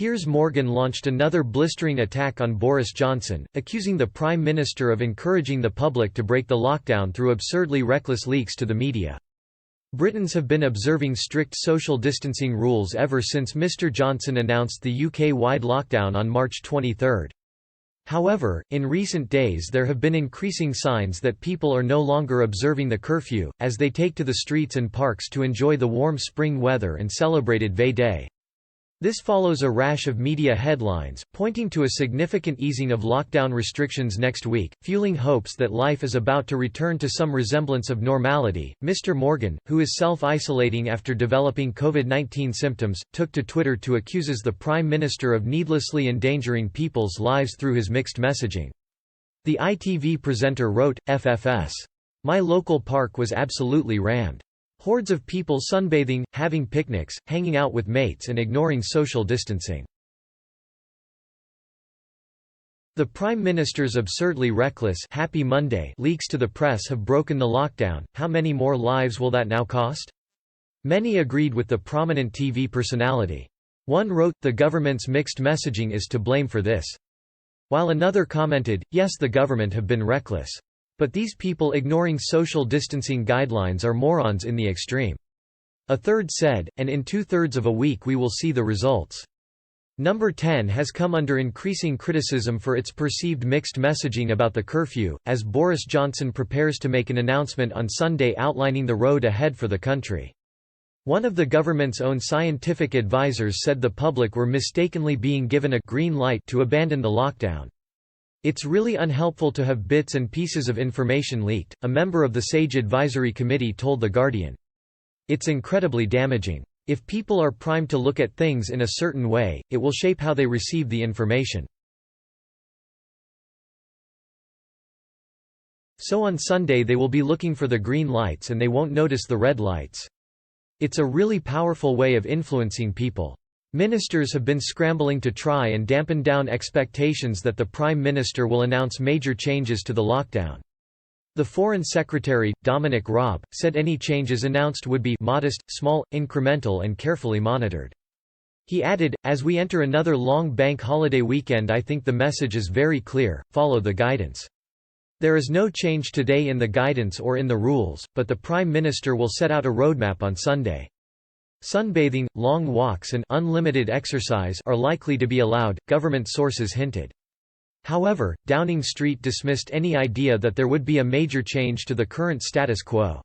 Piers Morgan launched another blistering attack on Boris Johnson, accusing the Prime Minister of encouraging the public to break the lockdown through absurdly reckless leaks to the media. Britons have been observing strict social distancing rules ever since Mr Johnson announced the UK-wide lockdown on March 23. However, in recent days there have been increasing signs that people are no longer observing the curfew, as they take to the streets and parks to enjoy the warm spring weather and celebrate s.a.v.a.ges Day. This follows a rash of media headlines, pointing to a significant easing of lockdown restrictions next week, fueling hopes that life is about to return to some resemblance of normality. Mr. Morgan, who is self-isolating after developing COVID-19 symptoms, took to Twitter to accuse the Prime Minister of needlessly endangering people's lives through his mixed messaging. The ITV presenter wrote, "FFS. My local park was absolutely rammed. Hordes of people sunbathing, having picnics, hanging out with mates and ignoring social distancing." The Prime Minister's absurdly reckless Happy Monday leaks to the press have broken the lockdown. How many more lives will that now cost? Many agreed with the prominent TV personality. One wrote, "The government's mixed messaging is to blame for this." While another commented, "Yes, the government have been reckless. But these people ignoring social distancing guidelines are morons in the extreme." A third said, "And in 2/3 of a week we will see the results." Number 10 has come under increasing criticism for its perceived mixed messaging about the curfew, as Boris Johnson prepares to make an announcement on Sunday outlining the road ahead for the country. One of the government's own scientific advisors said the public were mistakenly being given a green light to abandon the lockdown. "It's really unhelpful to have bits and pieces of information leaked," a member of the s.a.v.a.ges advisory committee told The Guardian. "It's incredibly damaging. If people are primed to look at things in a certain way, it will shape how they receive the information. So on Sunday they will be looking for the green lights and they won't notice the red lights. It's a really powerful way of influencing people." Ministers have been scrambling to try and dampen down expectations that the Prime Minister will announce major changes to the lockdown. The Foreign Secretary, Dominic Raab, said any changes announced would be modest, small, incremental and carefully monitored. He added, "As we enter another long bank holiday weekend, I think the message is very clear: follow the guidance. There is no change today in the guidance or in the rules, but the Prime Minister will set out a roadmap on Sunday. Sunbathing, long walks and unlimited exercise are likely to be allowed," government sources hinted. However, Downing Street dismissed any idea that there would be a major change to the current status quo.